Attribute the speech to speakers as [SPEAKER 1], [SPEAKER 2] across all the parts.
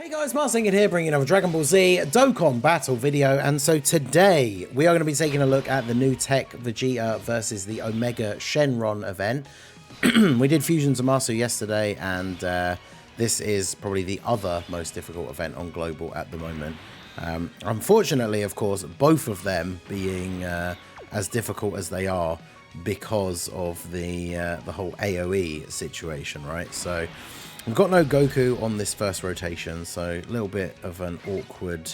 [SPEAKER 1] Hey guys, Marsinget here, bringing another Dragon Ball Z Dokkan battle video, and so today we are going to be taking a look at the new Tech Vegeta versus the Omega Shenron event. We did Fusion Zamasu yesterday, and this is probably the other most difficult event on Global at the moment. Unfortunately, of course, both of them being as difficult as they are because of the whole AoE situation, right? So we've got no Goku on this first rotation, so a little bit of an awkward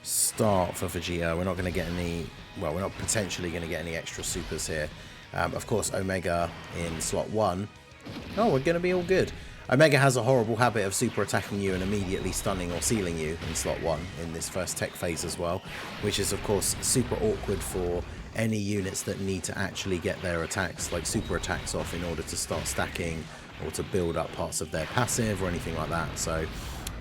[SPEAKER 1] start for Vegeta. We're not going to get any, well, we're not potentially going to get any extra supers here. Of course, Omega in slot 1. Oh, we're going to be all good. Omega has a horrible habit of super attacking you and immediately stunning or sealing you in slot 1 in this first tech phase as well, which is, of course, super awkward for any units that need to actually get their attacks, like super attacks, off in order to start stacking or to build up parts of their passive or anything like that. So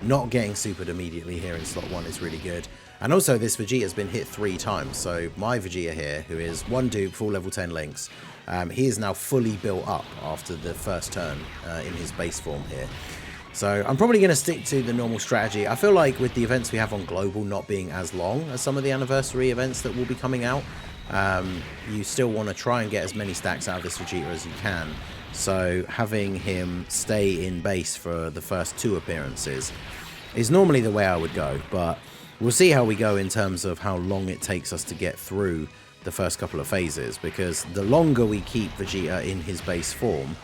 [SPEAKER 1] not getting supered immediately here in slot 1 is really good. And also this Vegeta has been hit 3 times. So my Vegeta here, who is 1 dupe, full level 10 links, he is now fully built up after the first turn in his base form here. So I'm probably going to stick to the normal strategy. I feel like with the events we have on Global not being as long as some of the anniversary events that will be coming out, you still want to try and get as many stacks out of this Vegeta as you can. So having him stay in base for the first 2 appearances is normally the way I would go, but we'll see how we go in terms of how long it takes us to get through the first couple of phases, because the longer we keep Vegeta in his base form,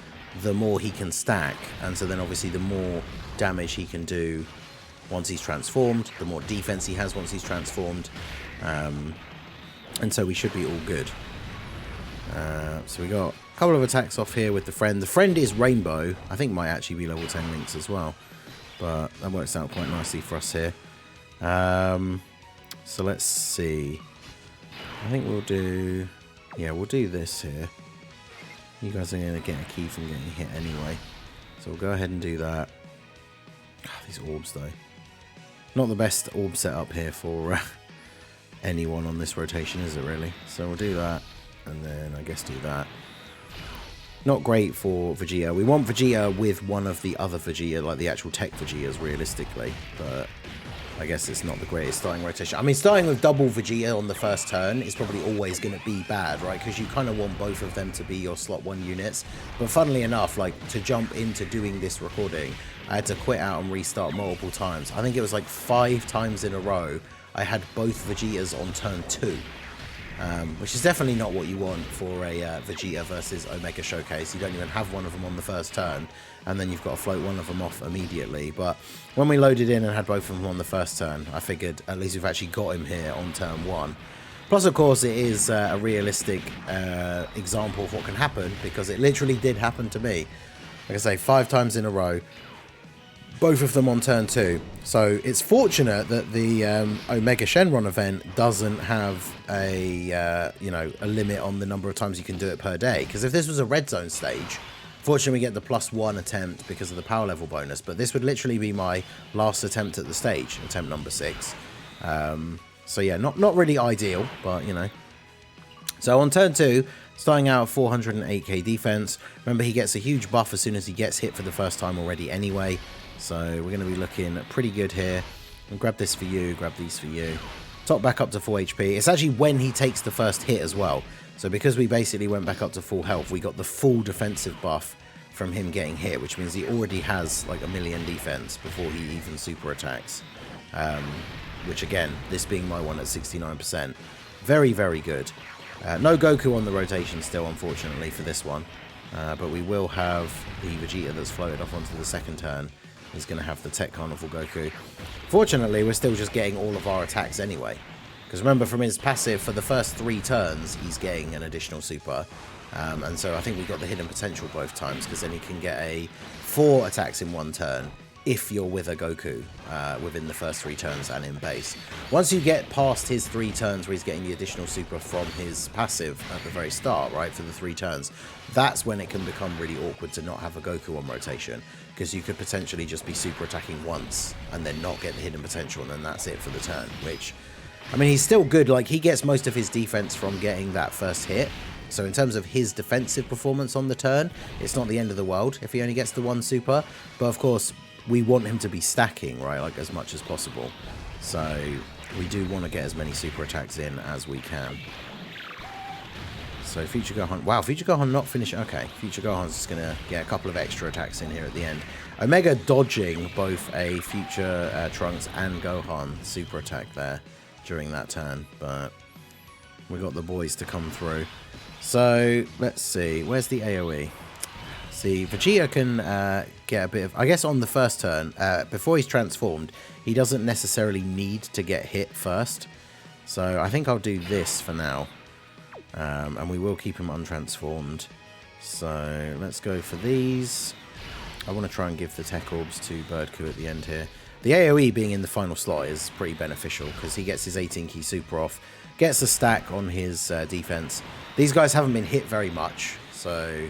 [SPEAKER 1] the more he can stack, and so then obviously the more damage he can do once he's transformed, the more defense he has once he's transformed, and so we should be all good. So we got a couple of attacks off here with the friend. The friend is Rainbow. I think might actually be level 10 links as well, but that works out quite nicely for us here. So let's see. I think we'll do, yeah, we'll do this here. You guys are going to get a key from getting hit anyway, so we'll go ahead and do that. These orbs though, not the best orb setup here for anyone on this rotation, is it really? So we'll do that, and then I guess do that. Not great for Vegeta. We want Vegeta with one of the other Vegeta, like the actual Tech Vegetas, realistically, but I guess it's not the greatest starting rotation. I mean, starting with double Vegeta on the first turn is probably always going to be bad, right? Because you kind of want both of them to be your slot 1 units. But funnily enough, like, to jump into doing this recording, I had to quit out and restart multiple times. I think it was like 5 times in a row I had both Vegetas on turn 2. Which is definitely not what you want for a Vegeta versus Omega showcase. You don't even have one of them on the first turn, and then you've got to float one of them off immediately. But when we loaded in and had both of them on the first turn, I figured at least we've actually got him here on turn 1. Plus, of course, it is a realistic example of what can happen, because it literally did happen to me. Like I say, 5 times in a row, both of them on turn 2. So it's fortunate that the Omega Shenron event doesn't have a a limit on the number of times you can do it per day. Because if this was a red zone stage, fortunately we get the +1 attempt because of the power level bonus. But this would literally be my last attempt at the stage, attempt number 6. So yeah, not really ideal, but you know. So on turn 2, starting out at 408k defense. Remember, he gets a huge buff as soon as he gets hit for the first time already anyway. So we're going to be looking pretty good here. I'll grab this for you, grab these for you. Top back up to full HP. It's actually when he takes the first hit as well. So because we basically went back up to full health, we got the full defensive buff from him getting hit, which means he already has like 1,000,000 defense before he even super attacks. Which again, this being my one at 69%. Very, very good. No Goku on the rotation still, unfortunately, for this one. But we will have the Vegeta that's floated off onto the second turn. He's going to have the Tech Carnival Goku. Fortunately, we're still just getting all of our attacks anyway. Because remember, from his passive, for the first 3 turns, he's getting an additional super. And so I think we got the hidden potential both times, because then he can get 4 attacks in 1 turn if you're with a Goku within the first 3 turns and in base. Once you get past his 3 turns where he's getting the additional super from his passive at the very start, right, for the 3 turns, that's when it can become really awkward to not have a Goku on rotation, because you could potentially just be super attacking once and then not get the hidden potential, and then that's it for the turn, which, I mean, he's still good. Like, he gets most of his defense from getting that first hit. So in terms of his defensive performance on the turn, it's not the end of the world if he only gets the 1 super. But of course, we want him to be stacking, right, like as much as possible. So we do want to get as many super attacks in as we can. So Future Gohan, wow, Future Gohan not finishing. Okay, Future Gohan's just going to get a couple of extra attacks in here at the end. Omega dodging both a Future Trunks and Gohan super attack there during that turn, but we got the boys to come through. So let's see, where's the AoE? See, Vegeta can get a bit of, I guess on the first turn, before he's transformed, he doesn't necessarily need to get hit first. So I think I'll do this for now. And we will keep him untransformed. So let's go for these. I want to try and give the Tech Orbs to Birdcoo at the end here. The AoE being in the final slot is pretty beneficial because he gets his 18 key super off, gets a stack on his defense. These guys haven't been hit very much, so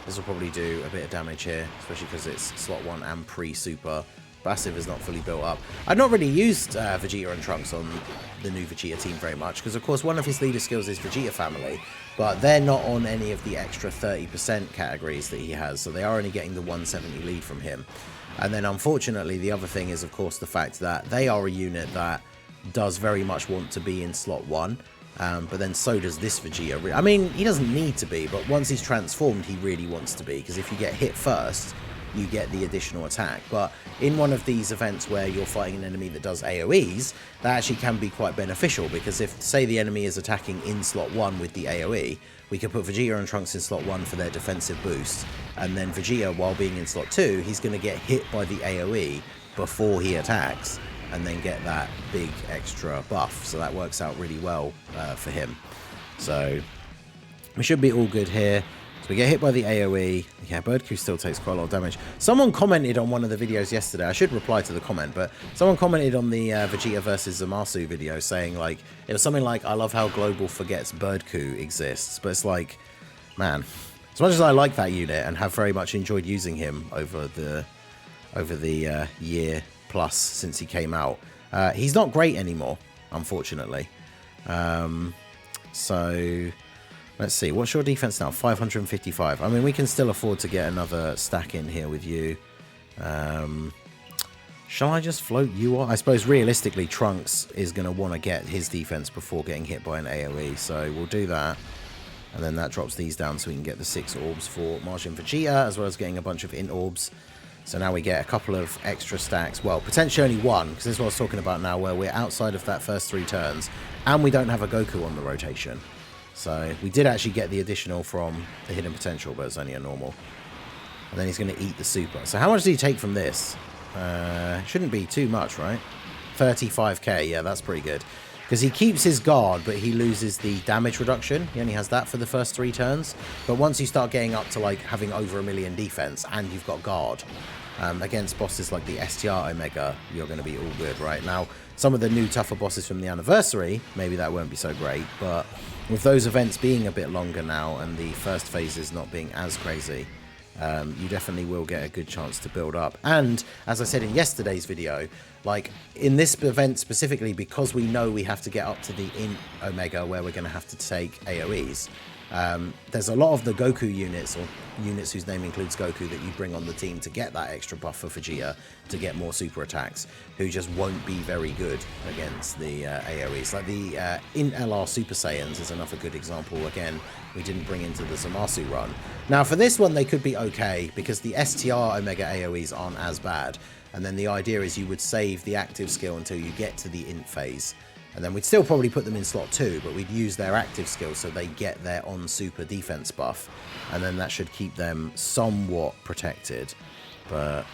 [SPEAKER 1] this will probably do a bit of damage here, especially because it's slot 1 and pre-super. Passive is not fully built up. I've not really used Vegeta and Trunks on the new Vegeta team very much, because of course one of his leader skills is Vegeta Family, but they're not on any of the extra 30% categories that he has, so they are only getting the 170 lead from him. And then unfortunately the other thing is of course the fact that they are a unit that does very much want to be in slot 1, but then so does this Vegeta. I mean, he doesn't need to be, but once he's transformed he really wants to be, because if you get hit first, you get the additional attack. But in one of these events where you're fighting an enemy that does AoEs, that actually can be quite beneficial, because if, say, the enemy is attacking in slot 1 with the AoE, we can put Vegeta and Trunks in slot 1 for their defensive boost, and then Vegeta, while being in slot 2, he's going to get hit by the AoE before he attacks, and then get that big extra buff. So that works out really well for him. So we should be all good here. So we get hit by the AoE. Yeah, Birdcoo still takes quite a lot of damage. Someone commented on one of the videos yesterday. I should reply to the comment, but someone commented on the Vegeta versus Zamasu video saying, like, it was something like, I love how Global forgets Birdcoo exists. But it's like, man, as much as I like that unit and have very much enjoyed using him over the year plus since he came out, he's not great anymore, unfortunately. So let's see, what's your defense now? 555. I mean, we can still afford to get another stack in here with you. Shall I just float you on? I suppose realistically Trunks is going to want to get his defense before getting hit by an AoE, so we'll do that. And then that drops these down so we can get the 6 orbs for Majin Vegeta, as well as getting a bunch of int orbs. So now we get a couple of extra stacks. Well, potentially only one, because this is what I was talking about now, where we're outside of that first 3 turns, and we don't have a Goku on the rotation. So we did actually get the additional from the hidden potential, but it's only a normal. And then he's going to eat the super. So how much does he take from this? Shouldn't be too much, right? 35k, yeah, that's pretty good. Because he keeps his guard, but he loses the damage reduction. He only has that for the first 3 turns. But once you start getting up to like having over 1 million defense and you've got guard, against bosses like the STR Omega, you're going to be all good, right? Now, some of the new tougher bosses from the anniversary, maybe that won't be so great, but with those events being a bit longer now and the first phases not being as crazy, you definitely will get a good chance to build up. And as I said in yesterday's video, like in this event specifically, because we know we have to get up to the int Omega where we're going to have to take AoEs, there's a lot of the Goku units, or units whose name includes Goku, that you bring on the team to get that extra buff for Vegeta to get more super attacks, who just won't be very good against the AoEs. Like the int LR Super Saiyans is another good example. Again, we didn't bring into the Zamasu run. Now for this one they could be okay, because the STR Omega AoEs aren't as bad, and then the idea is you would save the active skill until you get to the int phase. And then we'd still probably put them in slot 2, but we'd use their active skill so they get their on super defense buff. And then that should keep them somewhat protected. But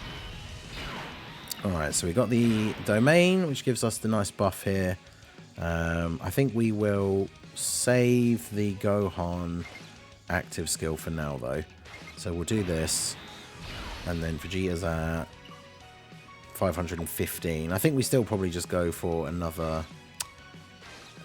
[SPEAKER 1] alright, so we got the domain, which gives us the nice buff here. I think we will save the Gohan active skill for now, though. So we'll do this. And then Vegeta's at 515. I think we still probably just go for another...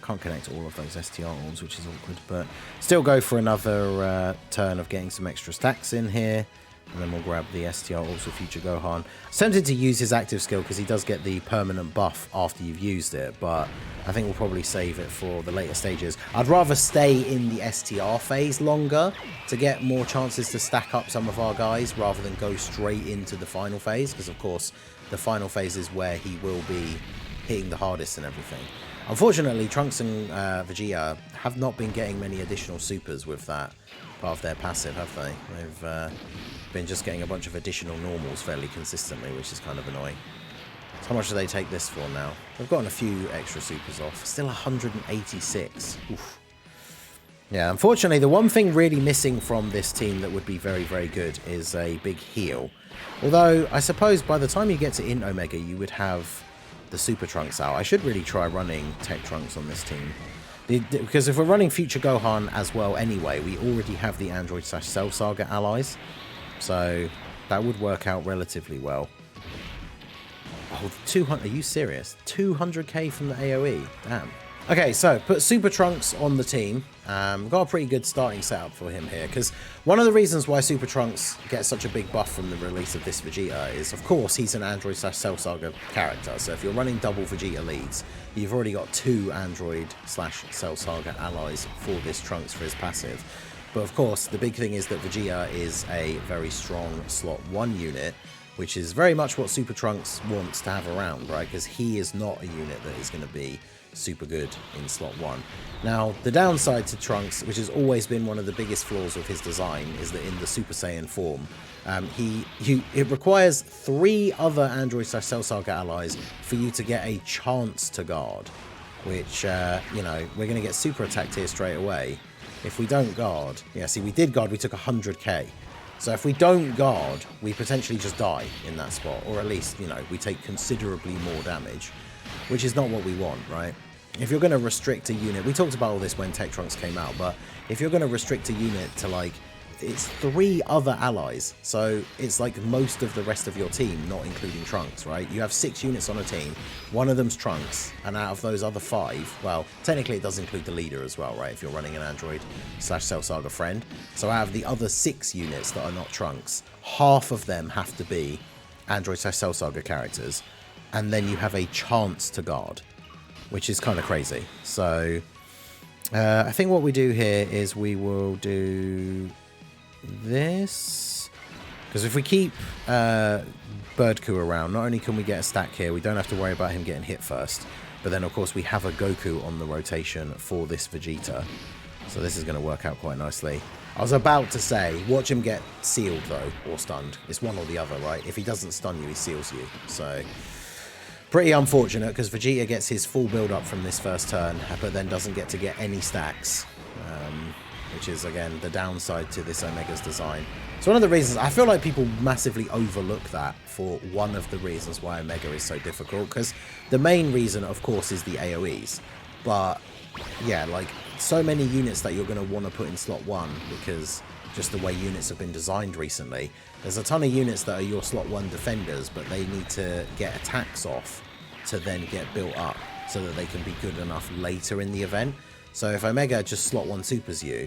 [SPEAKER 1] Can't connect all of those STR orbs, which is awkward, but still go for another turn of getting some extra stacks in here, and then we'll grab the STR orbs for Future Gohan. I'm tempted to use his active skill because he does get the permanent buff after you've used it, but I think we'll probably save it for the later stages. I'd rather stay in the STR phase longer to get more chances to stack up some of our guys rather than go straight into the final phase, because of course the final phase is where he will be hitting the hardest and everything. Unfortunately, Trunks and Vegeta have not been getting many additional supers with that part of their passive, have they? They've been just getting a bunch of additional normals fairly consistently, which is kind of annoying. So how much do they take this for now? They've gotten a few extra supers off. Still 186. Oof. Yeah, unfortunately, the one thing really missing from this team that would be very, very good is a big heal. Although, I suppose by the time you get to Int Omega, you would have the Super Trunks out. I should really try running Tech Trunks on this team. Because if we're running Future Gohan as well anyway, we already have the Android/Cell Saga allies. So that would work out relatively well. Oh, 200, are you serious? 200k from the AoE? Damn. Okay, so put Super Trunks on the team. Got a pretty good starting setup for him here, because one of the reasons why Super Trunks gets such a big buff from the release of this Vegeta is, of course, he's an Android/Cell Saga character. So if you're running double Vegeta leads, you've already got 2 Android/Cell Saga allies for this Trunks for his passive. But of course, the big thing is that Vegeta is a very strong slot 1 unit, which is very much what Super Trunks wants to have around, right? Because he is not a unit that is going to be super good in slot 1. Now, the downside to Trunks, which has always been one of the biggest flaws of his design, is that in the Super Saiyan form, it requires 3 other Android/Cell Saga allies for you to get a chance to guard, which, you know, we're going to get super attacked here straight away. If we don't guard, yeah, see, we did guard, we took 100k. So if we don't guard, we potentially just die in that spot, or at least, you know, we take considerably more damage, which is not what we want, right? If you're going to restrict a unit, we talked about all this when Tech Trunks came out, but if you're going to restrict a unit to, like, it's 3 other allies, so it's like most of the rest of your team, not including Trunks, right? You have 6 units on a team, one of them's Trunks, and out of those other 5, well, technically it does include the leader as well, right? If you're running an Android/Cell Saga friend. So out of the other 6 units that are not Trunks, half of them have to be Android/Cell Saga characters, and then you have a chance to guard, which is kind of crazy. So I think what we do here is we will do this, because if we keep Birdku around, not only can we get a stack here, we don't have to worry about him getting hit first, but then of course we have a Goku on the rotation for this Vegeta, so this is going to work out quite nicely. I was about to say, watch him get sealed though, or stunned. It's one or the other, right? If he doesn't stun you, he seals you. So pretty unfortunate, because Vegeta gets his full build up from this first turn, but then doesn't get to get any stacks, which is, again, the downside to this Omega's design. So one of the reasons, I feel like people massively overlook that for one of the reasons why Omega is so difficult, because the main reason, of course, is the AoEs. But, yeah, like, so many units that you're going to want to put in slot 1, because just the way units have been designed recently, there's a ton of units that are your slot 1 defenders, but they need to get attacks off to then get built up so that they can be good enough later in the event. So if Omega just slot 1 supers you,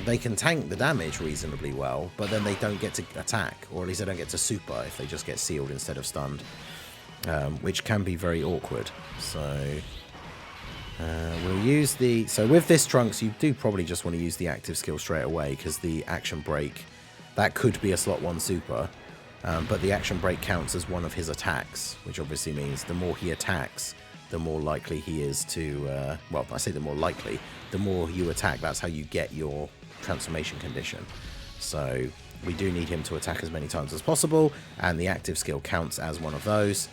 [SPEAKER 1] they can tank the damage reasonably well, but then they don't get to attack, or at least they don't get to super if they just get sealed instead of stunned, which can be very awkward. So we'll use the... So with this Trunks, you do probably just want to use the active skill straight away, because the action break, that could be a slot 1 super, but the action break counts as one of his attacks, which obviously means the more he attacks, the more likely he is to, well, I say the more likely, the more you attack, that's how you get your transformation condition. So we do need him to attack as many times as possible, and the active skill counts as one of those.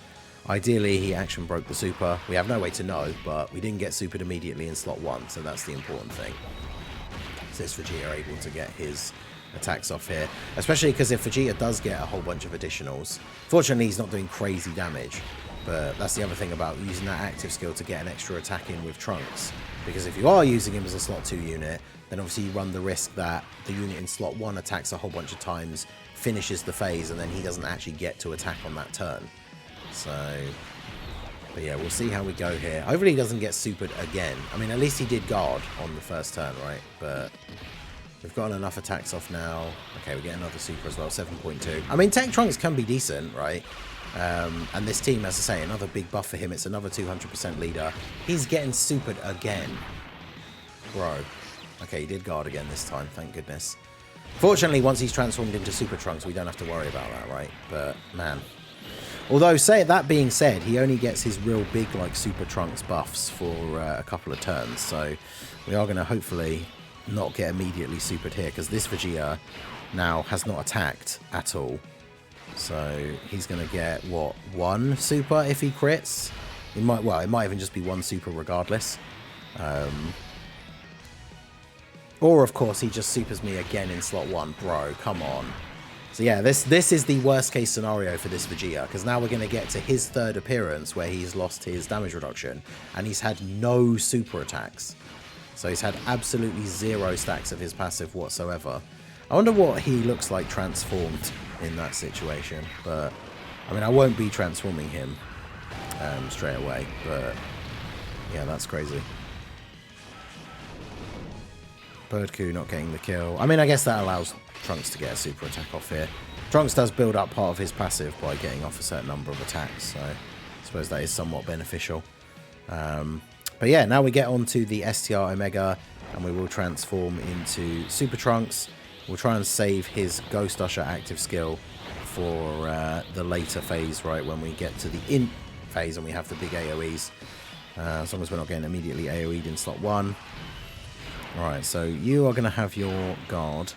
[SPEAKER 1] Ideally, he action broke the super. We have no way to know, but we didn't get supered immediately in slot 1, so that's the important thing. So this Vegeta able to get his attacks off here, especially because if Vegeta does get a whole bunch of additionals, fortunately he's not doing crazy damage. But that's the other thing about using that active skill to get an extra attack in with Trunks. Because if you are using him as a slot 2 unit, then obviously you run the risk that the unit in slot 1 attacks a whole bunch of times, finishes the phase, and then he doesn't actually get to attack on that turn. So, but yeah, we'll see how we go here. Hopefully he doesn't get supered again. I mean, at least he did guard on the first turn, right? But we've gotten enough attacks off now. Okay, we get another super as well, 7.2. I mean, Tech Trunks can be decent, right? And this team, as I say, another big buff for him. It's another 200% leader. He's getting supered again. Bro. Okay, he did guard again this time, thank goodness. Fortunately, once he's transformed into Super Trunks, we don't have to worry about that, right? But, man. Although, that being said, he only gets his real big, like, Super Trunks buffs for a couple of turns. So, we are going to hopefully not get immediately supered here, because this Vegeta now has not attacked at all. So, he's going to get, what, 1 super if he crits? It might, well, it might even just be 1 super regardless. Or, of course, he just supers me again in slot 1. Bro, come on. So, yeah, this is the worst case scenario for this Vegeta, because now we're going to get to his 3rd appearance where he's lost his damage reduction, and he's had no super attacks. So he's had absolutely 0 stacks of his passive whatsoever. I wonder what he looks like transformed in that situation, but, I mean, I won't be transforming him straight away, but, yeah, that's crazy. Birdcoo not getting the kill. I mean, I guess that allows Trunks to get a super attack off here. Trunks does build up part of his passive by getting off a certain number of attacks, so I suppose that is somewhat beneficial. But yeah, now we get on to the STR Omega, and we will transform into Super Trunks. We'll try and save his Ghost Usher active skill for the later phase, right, when we get to the Int phase and we have the big AoEs. As long as we're not getting immediately AoE'd in slot 1. Alright, so you are going to have your guard.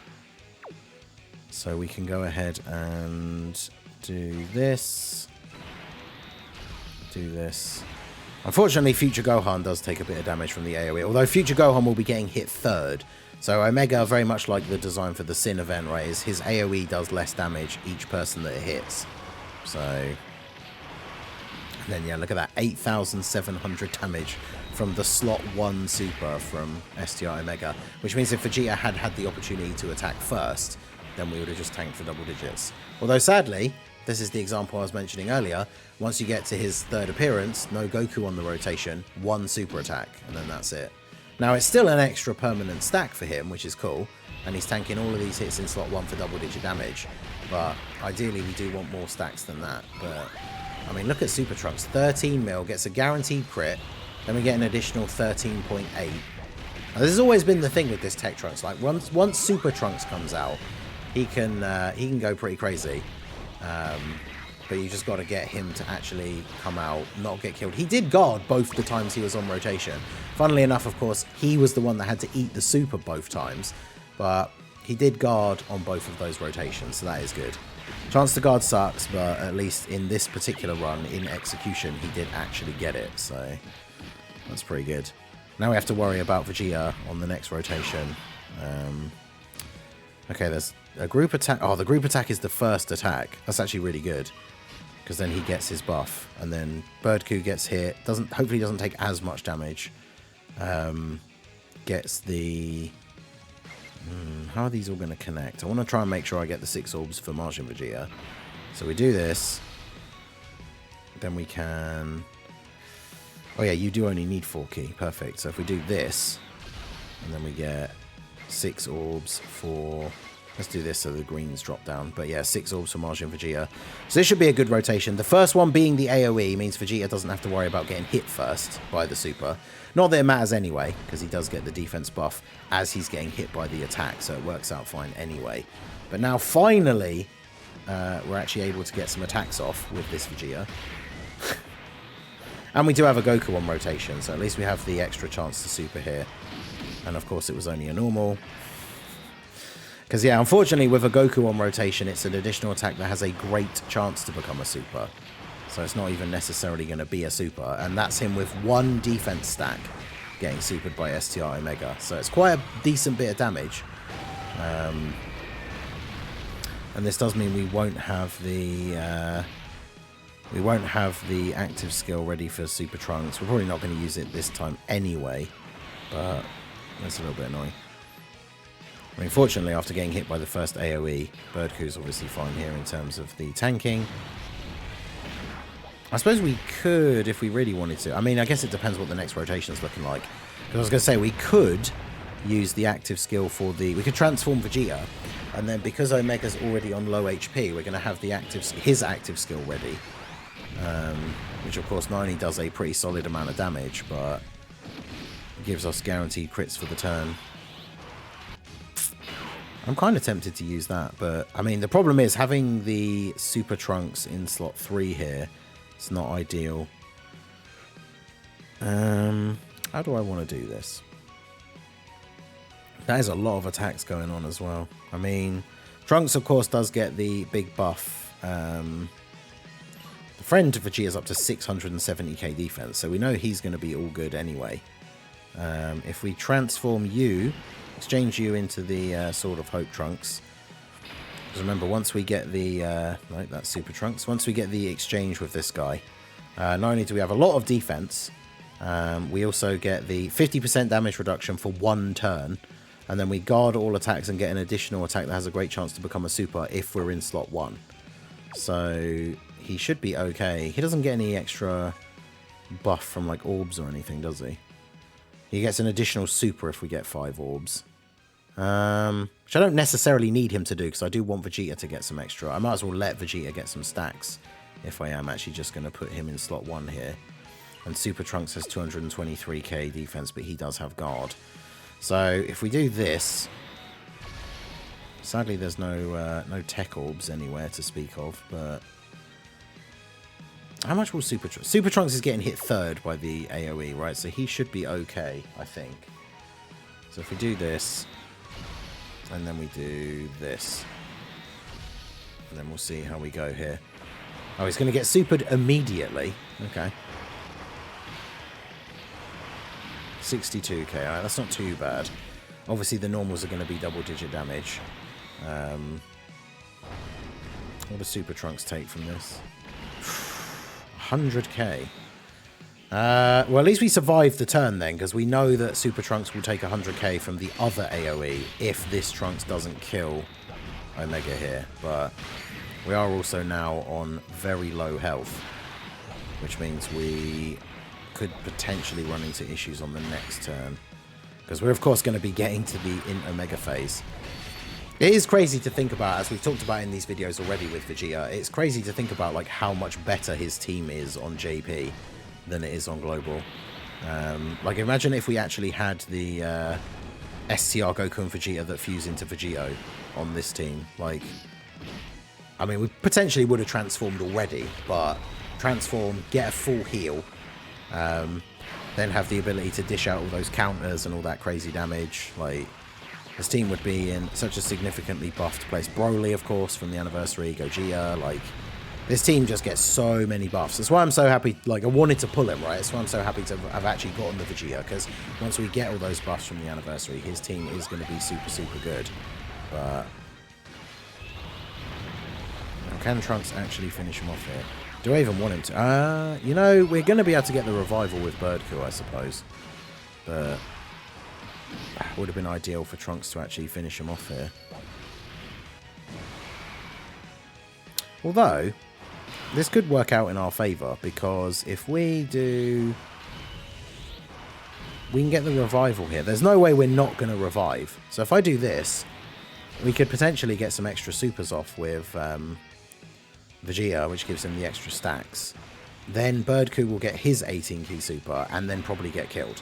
[SPEAKER 1] So we can go ahead and do this. Do this. Unfortunately, Future Gohan does take a bit of damage from the AoE, although Future Gohan will be getting hit 3rd. So Omega, very much like the design for the Sin event, right, is his AoE does less damage each person that it hits. So, and then yeah, look at that, 8,700 damage from the slot 1 super from STR Omega, which means if Vegeta had had the opportunity to attack first, then we would have just tanked for double digits. Although sadly, this is the example I was mentioning earlier, once you get to his 3rd appearance, no Goku on the rotation, 1 super attack, and then that's it. Now it's still an extra permanent stack for him, which is cool, and he's tanking all of these hits in slot 1 for double digit damage, but ideally we do want more stacks than that. But I mean, look at Super Trunks, 13 mil, gets a guaranteed crit, then we get an additional 13.8. Now, this has always been the thing with this Tech Trunks, like once Super Trunks comes out, he can go pretty crazy. But you just got to get him to actually come out, not get killed. He did guard both the times he was on rotation. Funnily enough, of course, he was the one that had to eat the super both times. But he did guard on both of those rotations, so that is good. Chance to guard sucks, but at least in this particular run, in execution, he did actually get it. So that's pretty good. Now we have to worry about Vegeta on the next rotation. Okay, there's a group attack. Oh, the group attack is the first attack. That's actually really good, because then he gets his buff, and then Birdcoo gets hit. Hopefully doesn't take as much damage. Gets the... how are these all going to connect? I want to try and make sure I get the 6 orbs for Martian Vegeta. So we do this. Then we can... Oh yeah, you do only need 4 key. Perfect. So if we do this, and then we get 6 orbs for... Let's do this so the greens drop down. But yeah, 6 orbs for Martian Vegeta. So this should be a good rotation. The first one being the AoE means Vegeta doesn't have to worry about getting hit first by the super. Not that it matters anyway, because he does get the defense buff as he's getting hit by the attack, so it works out fine anyway. But now finally, we're actually able to get some attacks off with this Vegeta. And we do have a Goku on rotation, so at least we have the extra chance to super here. And of course it was only a normal. Because yeah, unfortunately with a Goku on rotation, it's an additional attack that has a great chance to become a super. So it's not even necessarily going to be a super. And that's him with 1 defense stack getting supered by STR Omega. So it's quite a decent bit of damage. And this does mean we won't have the active skill ready for Super Trunks. We're probably not going to use it this time anyway, but that's a little bit annoying. I mean, fortunately, after getting hit by the first AoE, Birdcoo's obviously fine here in terms of the tanking. I suppose we could, if we really wanted to. I mean, I guess it depends what the next rotation's looking like. Because I was going to say, we could use the active skill for the... We could transform Vegeta, and then because Omega's already on low HP, we're going to have his active skill ready which of course not only does a pretty solid amount of damage, but gives us guaranteed crits for the turn. I'm kind of tempted to use that, but I mean the problem is having the Super Trunks in slot 3 here. It's not ideal. How do I want to do this? That is a lot of attacks going on as well. I mean, Trunks of course does get the big buff. The friend to Vegeta is up to 670k defense, so we know he's going to be all good anyway. If we transform you, exchange you into the Sword of Hope Trunks. Because remember, once we get the right, that's Super Trunks. Once we get the exchange with this guy, not only do we have a lot of defense, we also get the 50% damage reduction for 1 turn, and then we guard all attacks and get an additional attack that has a great chance to become a super if we're in slot 1. So he should be okay. He doesn't get any extra buff from like orbs or anything, does he? He gets an additional super if we get 5 orbs. Which I don't necessarily need him to do, because I do want Vegeta to get some extra. I might as well let Vegeta get some stacks if I am actually just going to put him in slot 1 here. And Super Trunks has 223k defense, but he does have guard. So if we do this, sadly there's no tech orbs anywhere to speak of, but how much will Super Trunks? Super Trunks is getting hit 3rd by the AoE, right? So he should be okay, I think. So if we do this, and then we do this, and then we'll see how we go here. Oh, he's going to get supered immediately. Okay. 62k, alright, that's not too bad. Obviously the normals are going to be double-digit damage. What does Super Trunks take from this? 100k. Well, at least we survived the turn then, because we know that Super Trunks will take 100k from the other AoE if this Trunks doesn't kill Omega here. But we are also now on very low health, which means we could potentially run into issues on the next turn, because we're of course going to be getting to the in Omega phase. It is crazy to think about, as we've talked about in these videos already with Vegeta, it's crazy to think about like how much better his team is on JP than it is on Global. Like imagine if we actually had the STR Goku and Vegeta that fuse into Vegito on this team. Like, I mean, we potentially would have transformed already, but transform, get a full heal, then have the ability to dish out all those counters and all that crazy damage. Like, this team would be in such a significantly buffed place. Broly, of course, from the anniversary, Gogeta, like, this team just gets so many buffs. That's why I'm so happy, like, I wanted to pull him, right? That's why I'm so happy to have actually gotten the Vegeta, because once we get all those buffs from the anniversary, his team is going to be super, super good. But can Trunks actually finish him off here? Do I even want him to? You know, we're going to be able to get the revival with Birdcoo, I suppose. But it would have been ideal for Trunks to actually finish him off here. Although, this could work out in our favour, because if we do... we can get the revival here. There's no way we're not going to revive. So if I do this, we could potentially get some extra supers off with Vegeta, which gives him the extra stacks. Then Birdcoo will get his 18 key super, and then probably get killed.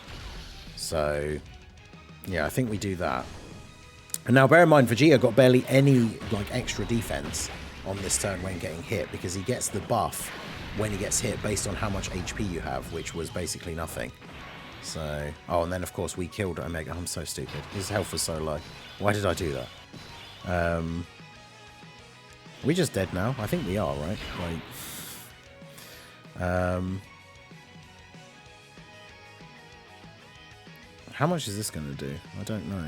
[SPEAKER 1] So, yeah, I think we do that. And now bear in mind, Vegeta got barely any like extra defense on this turn when getting hit, because he gets the buff when he gets hit based on how much HP you have, which was basically nothing. So, oh, and then of course we killed Omega. I'm so stupid. His health was so low. Why did I do that? We just dead now? I think we are, right? Like, how much is this going to do? I don't know.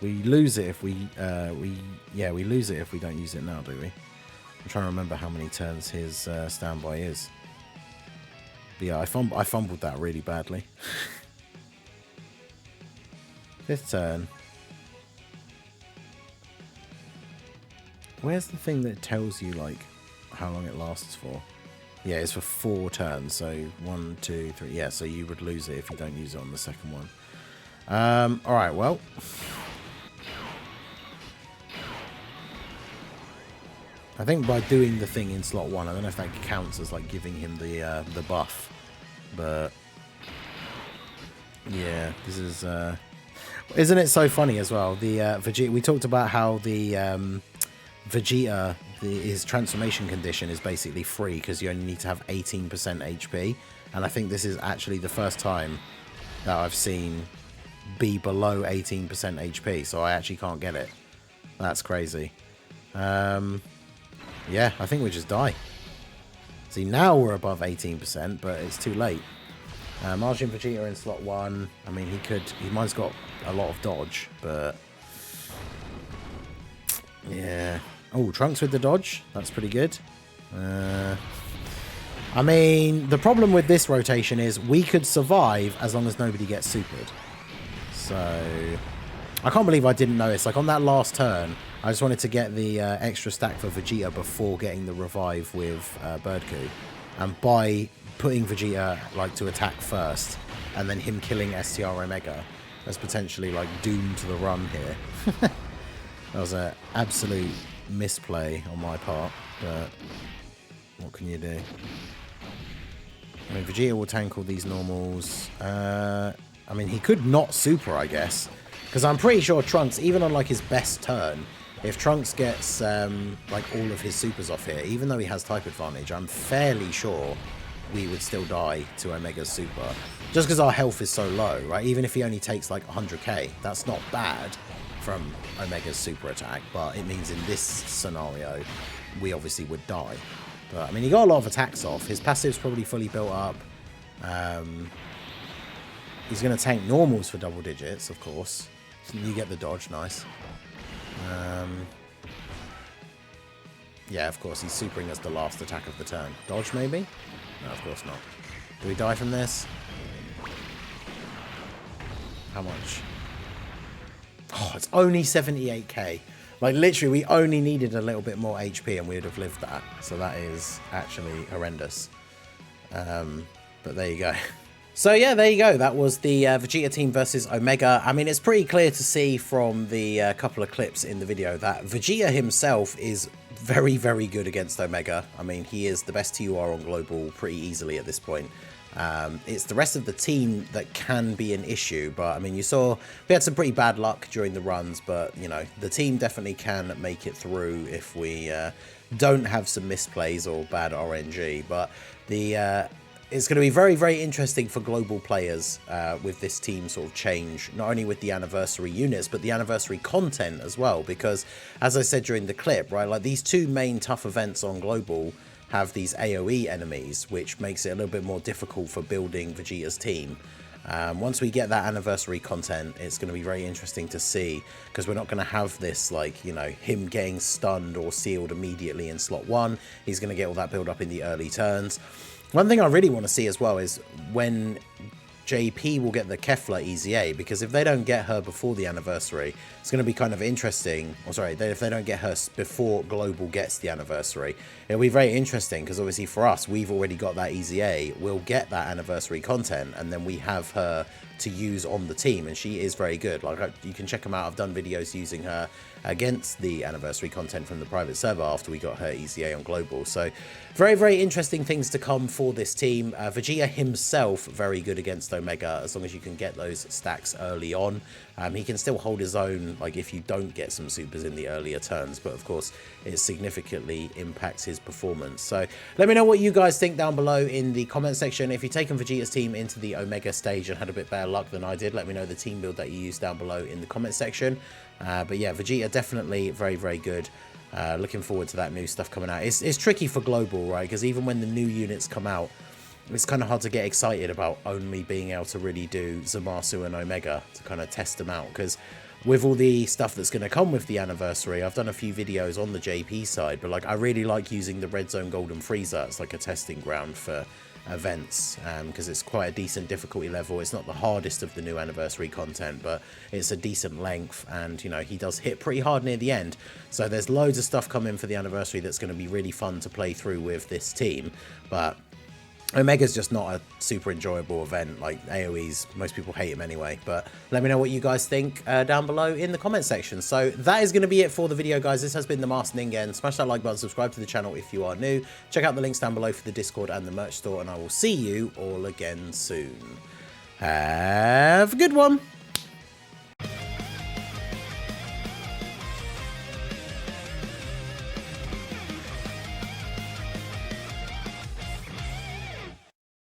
[SPEAKER 1] We lose it if we lose it if we don't use it now, do we? I'm trying to remember how many turns his standby is. But yeah, I fumbled that really badly. 5th turn. Where's the thing that tells you, like, how long it lasts for? Yeah, it's for 4 turns, so 1, 2, 3. Yeah, so you would lose it if you don't use it on the second one. Alright, well. I think by doing the thing in slot 1, I don't know if that counts as like giving him the buff, but yeah, this is isn't it so funny as well? The Vegeta, we talked about how the Vegeta, his transformation condition is basically free because you only need to have 18% HP, and I think this is actually the first time that I've seen be below 18% HP, so I actually can't get it. That's crazy. Yeah, I think we just die. See, now we're above 18%, but it's too late. Margin Vegeta in slot 1. I mean, he might's got a lot of dodge, but yeah. Oh, Trunks with the dodge. That's pretty good. I mean, the problem with this rotation is we could survive as long as nobody gets supered. So I can't believe I didn't notice. Like on that last turn, I just wanted to get the extra stack for Vegeta before getting the revive with Birdcoo. And by putting Vegeta like to attack first, and then him killing STR Omega, that's potentially like doomed to the run here. That was an absolute misplay on my part, but what can you do? I mean, Vegeta will tank all these normals. I mean, he could not super, I guess, because I'm pretty sure Trunks, even on like his best turn, if Trunks gets like all of his supers off here, even though he has type advantage, I'm fairly sure we would still die to Omega's super, just because our health is so low, right? Even if he only takes like 100k, that's not bad from Omega's super attack, but it means in this scenario we obviously would die. But I mean, he got a lot of attacks off. His passive's probably fully built up. He's going to tank normals for double digits, of course. You get the dodge, nice. Yeah, of course, he's supering as the last attack of the turn. Dodge, maybe? No, of course not. Do we die from this? How much? Oh, it's only 78k. Like, literally, we only needed a little bit more HP and we would have lived that. So that is actually horrendous. But there you go. So yeah, there you go. That was the Vegeta team versus Omega. I mean, it's pretty clear to see from the couple of clips in the video that Vegeta himself is very, very good against Omega. I mean, he is the best TUR on Global pretty easily at this point. It's the rest of the team that can be an issue, but I mean, you saw we had some pretty bad luck during the runs, but you know, the team definitely can make it through if we don't have some misplays or bad RNG. But the it's going to be very, very interesting for global players with this team sort of change, not only with the anniversary units, but the anniversary content as well. Because as I said during the clip, right, like these two main tough events on global have these AoE enemies, which makes it a little bit more difficult for building Vegeta's team. Once we get that anniversary content, it's going to be very interesting to see, because we're not going to have this, like, you know, him getting stunned or sealed immediately in slot 1. He's going to get all that build up in the early turns. One thing I really want to see as well is when JP will get the Kefla EZA, because if they don't get her before the anniversary, it's going to be kind of interesting. Or sorry, if they don't get her before Global gets the anniversary, it'll be very interesting, because obviously for us, we've already got that EZA. We'll get that anniversary content, and then we have her to use on the team, and she is very good. Like, you can check them out. I've done videos using her against the anniversary content from the private server after we got her EZA on Global. So very, very interesting things to come for this team. Vegeta himself, very good against Omega, as long as you can get those stacks early on. He can still hold his own, like, if you don't get some supers in the earlier turns, but of course it significantly impacts his performance. So let me know what you guys think down below in the comment section. If you've taken Vegeta's team into the Omega stage and had a bit better luck than I did, let me know the team build that you used down below in the comment section. But yeah, Vegeta definitely very, very good. Looking forward to that new stuff coming out. It's tricky for global, right? Because even when the new units come out, it's kind of hard to get excited about only being able to really do Zamasu and Omega to kind of test them out. Because with all the stuff that's going to come with the anniversary, I've done a few videos on the JP side, but like I really like using the Red Zone Golden Frieza as like a testing ground for events, because it's quite a decent difficulty level. It's not the hardest of the new anniversary content, but it's a decent length, and you know, he does hit pretty hard near the end. So there's loads of stuff coming for the anniversary that's going to be really fun to play through with this team. But Omega's just not a super enjoyable event. Like AoEs, most people hate him anyway. But let me know what you guys think down below in the comment section. So that is going to be it for the video, guys. This has been the Master Ningen. Smash that like button, subscribe to the channel if you are new. Check out the links down below for the Discord and the merch store, and I will see you all again soon. Have a good one.